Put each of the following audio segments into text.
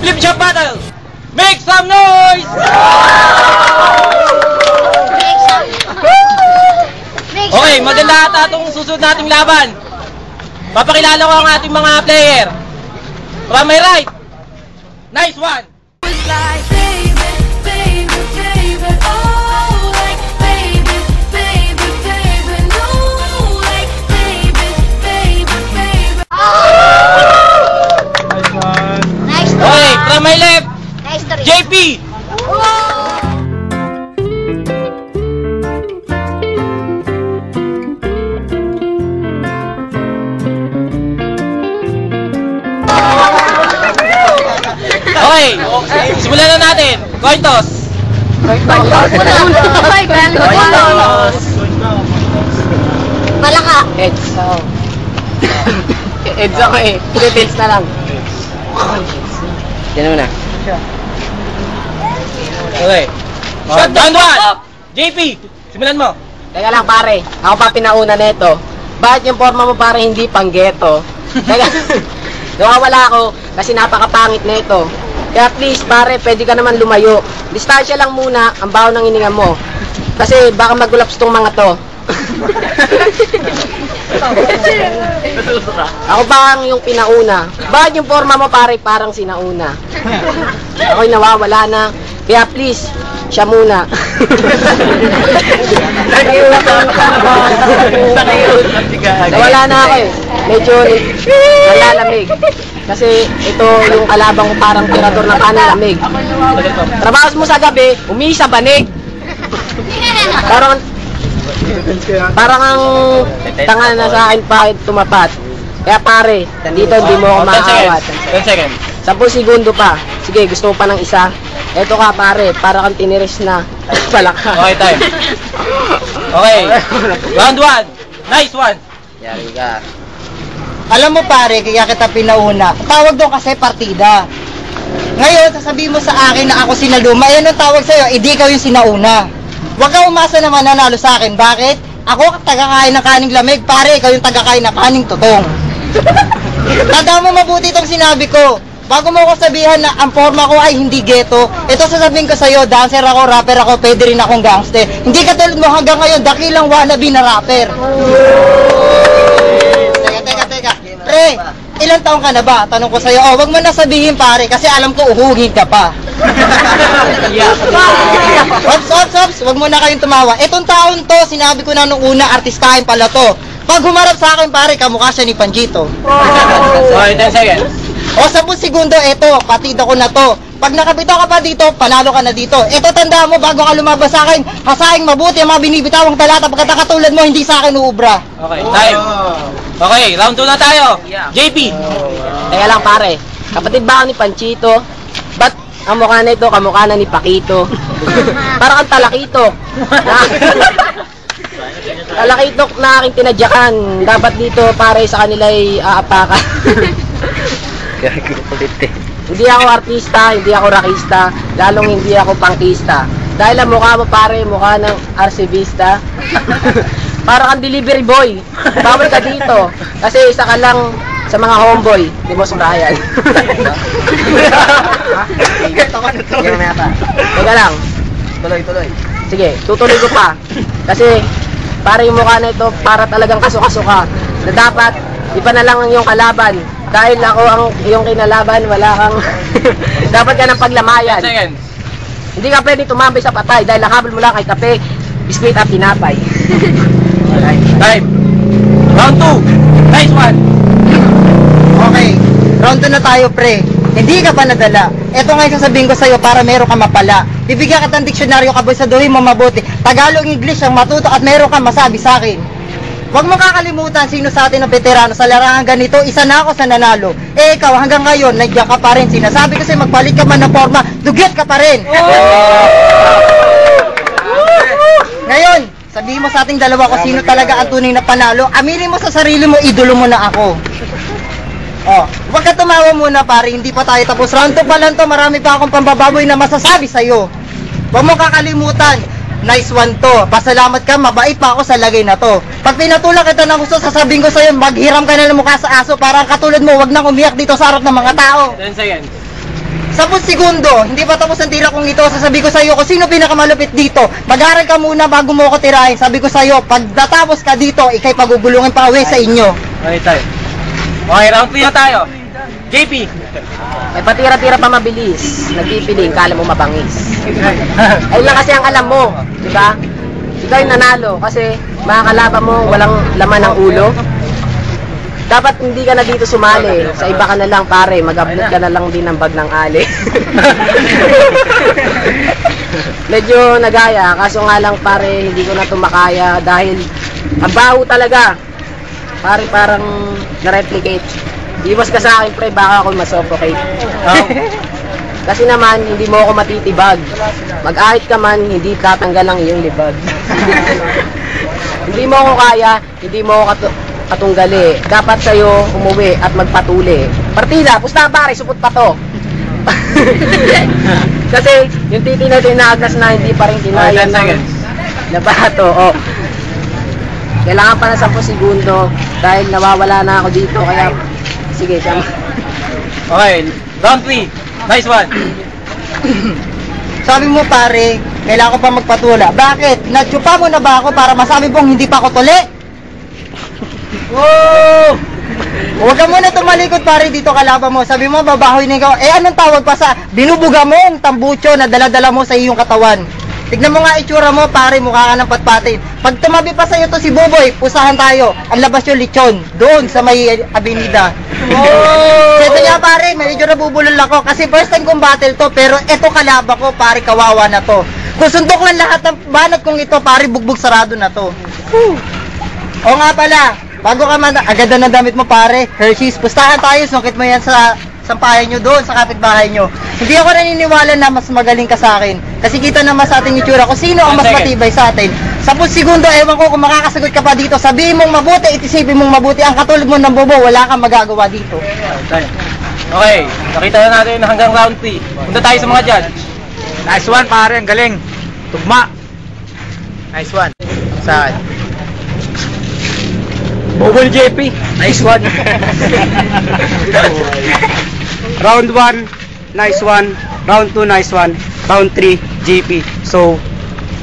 Flip shot battle! Make some noise! Okay, maganda ata itong susunod nating laban. Papakilala ko ang ating mga player. From my right, nice one! Okay, from my left, JP! Okay, simulan na natin. Coin toss. Malaka. Heads. Heads ako eh. Details na lang. Yan muna. Okay. Round 1! JP, simulan mo. Teka lang pare, ako pa pinauna nito. Bakit yung forma mo pare hindi pang ghetto? Teka, nawawala ako kasi napakapangit nito. Kaya please pare, pwede ka naman lumayo. Distansya lang muna ang baho ng hininga mo. Kasi baka magulaps tong mga to. Ako pa ang yung pinauna. Bakit yung forma mo pare parang sinauna? Ako'y nawawala na. Kaya please, siya muna. Nawala na ako eh. Medyo nalalamig. Kasi ito yung kalabang ko parang tirador ng kanan lamig. Trabaho mo sa gabi, umihi sa banig. Parang ang tanga na sa akin pa tumapat. Kaya pare, dito hindi mo ako maaawat. 10 seconds. 10 segundo pa. Sige, gusto mo pa ng isa? Eto ka pare, para kang tiniris na. Palaka. Okay, time. Okay. Round 1. Nice one. Yari ka. Alam mo pare, kaya kita pinauna. Tawag doon kasi partida. Ngayon, sasabihin mo sa akin na ako sinaluma. Ayan ang tawag sa'yo, hindi ikaw yung sinauna. Huwag ka umasa naman nanalo sa akin. Bakit? Ako tagakain ng kaning lamig. Pare, ikaw yung tagakain ng kaning tutong. Tanda mo mabuti itong sinabi ko. Bago mo ako sabihan na ang forma ko ay hindi ghetto, ito sasabihin ko sa'yo, dancer ako, rapper ako, pwede rin akong gangster. Hindi katulad mo hanggang ngayon, dakilang wannabe na rapper. Teka. Pre, ilang taong ka na ba? Tanong ko sa'yo. Oh, wag mo na sabihin pare, kasi alam ko uhugin ka pa. Ops, wag mo na kayong tumawa. Itong taon to, sinabi ko na nung una, artistahin pala to. Pag humarap sa akin pare, kamukha siya ni Panjito. Okay, 10 seconds. O 10 segundo, eto, patida ko na to. Pag nakabitaw ka pa dito, panalo ka na dito. Eto, tanda mo, bago ka lumabas sa akin, hasaing mabuti ang mga binibitawang talata. Pagkatakatulad mo, hindi sa akin uubra. Okay, time. Okay, round 2 na tayo. JP. Teka lang pare, kapatid ba ako ni Panchito? Ba't ang mukha na ito, kamukha na ni Pakito? Parang kang talakitok. Talakitok na aking tinadyakan. Dapat dito pare sa kanila ay aapakan. Hindi ako artista, hindi ako rockista, lalong hindi ako pangkista. Dahil ang mukha mo pare, mukha ng arsivista. Para kang delivery boy. Bawal ka dito. Kasi isa ka lang sa mga homeboy. Di mo Brian. Teka lang. Tuloy. Sige, tutuloy ko pa. Kasi para yung mukha na ito, para talagang kasuka-suka. Na dapat, iba na lang ang iyong kalaban. Dahil ako ang iyong kinalaban, wala kang... dapat ka ng paglamayan. 10 seconds. Hindi ka pwede tumambay sa patay dahil nakabal mo lang kay kape, biskuit at tinapay. Time. Round 2. Nice one. Okay, round 2 na tayo pre. Hindi ka pa nadala. Ito nga yung sasabihin ko sa'yo para meron ka mapala. Bibigyan ka ng diksyonaryo, kabasaduhin mo mabuti. Tagalog, English ang matuto at meron kang masabi sa akin. Huwag mo kakalimutan sino sa atin ang veterano sa larangan ganito, isa na ako sa nanalo. Eh ikaw hanggang ngayon, nandiyan ka pa rin. Sinasabi kasi magpalit ka man ng forma, dugyot ka pa rin. Ngayon, sabihin mo sa ating dalawa kung sino talaga ang tunay na panalo. Aminin mo sa sarili mo, idolo mo na ako. Oh, huwag ka tumawa muna pare, hindi pa tayo tapos. Round 2 pa lang to, marami pa akong pambababoy na masasabi sa'yo. Huwag mo kakalimutan, nice one to. Pasalamat ka, mabait pa ako sa lagay na to. Pag pinatulak kita ng gusto, sasabihin ko sa'yo, maghiram ka na ng mukha sa aso. Parang katulad mo, huwag nang umiyak dito sa harap ng mga tao. 10 seconds. 10 segundo, hindi pa tapos ang tira kong ito, sasabi ko sa iyo kung sino pinakamalupit dito. Mag-aral ka muna bago mo ako tirahin. Sabi ko sa iyo, pag natapos ka dito, ikay pagugulungin pa uwi sa inyo. Okay, tayo. Okay, round 3 na tayo. JP. Eh, patira-tira pa mabilis. Nagpipiling, kala mo mabangis. Ayun lang kasi ang alam mo, di ba? Ikaw yung nanalo kasi mga kalaban mo walang laman ng ulo. Dapat hindi ka na dito sumali. Sa iba ka na lang pare, mag-upload ka na lang din ng bag ng ali. Medyo nagaya, kaso nga lang pare, hindi ko na ito makaya dahil ang baho talaga. Pare parang na-replicate. Iwas ka sa akin pre, baka ako masuffocate. Kasi naman, hindi mo ako matitibag. Mag-ahit ka man, hindi tatanggal ang iyong libag. Hindi mo ako kaya, hindi mo ako katunggali. Dapat sa'yo umuwi at magpatuli. Partida, pusta pare, supot pa to. Kasi yung titi na tinaagnas na hindi pa rin kinaya na bato. Oh. Kailangan pa ng 10 segundo dahil nawawala na ako dito. Kaya, sige, tama. Okay, round 3. Nice one. Sabi mo pare, kailangan ko pa magpatula. Bakit? Natsupa mo na ba ako para masabi mong hindi pa ako tuli? Wow! Huwag ka muna tumalikod pare dito kalaban mo. Sabi mo babahoy na ikaw. Eh anong tawag pa sa binubuga mo ang tambucho na dala-dala mo sa iyong katawan? Tignan mo nga itsura mo pare, mukha ka ng patpatin. Pag tumabi pa sa'yo to si Buboy, pusahan tayo. Ang labas yung lechon, doon sa may avenida. Oh! Ito nga pare, medyo nabubulol ako kasi first time kong battle to, pero eto kalaban ko pare, kawawa na to. Kung suntok lang lahat ng banat kong ito pare, bugbog sarado na to. O nga pala, bago ka man, agad na damit mo pare, Hershey's, pustahan tayo, sungkit mo yan sa sampahan nyo doon, sa kapitbahay nyo. Hindi ako naniniwala na mas magaling ka sa akin. Kasi kita naman sa ating itsura kung sino ang mas matibay sa atin. 10 segundo, ewan ko kung makakasagot ka pa dito. Sabihin mong mabuti, itisipin mong mabuti. Ang katulad mo ng bobo, wala kang magagawa dito. Okay, nakita na natin hanggang round 3. Punta tayo sa mga judge. Nice one pare, ang galing. Tugma. Nice one. Saan? Bobol JP. Nice one. Round 1, nice one. Round 2, nice one. Round 3, JP. So,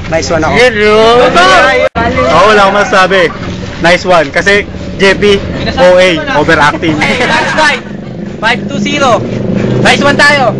nice one ako. Wala akong masasabi. Nice one. Kasi JP, OA, overacting. Hey, last fight. 5-2-0. Nice one tayo.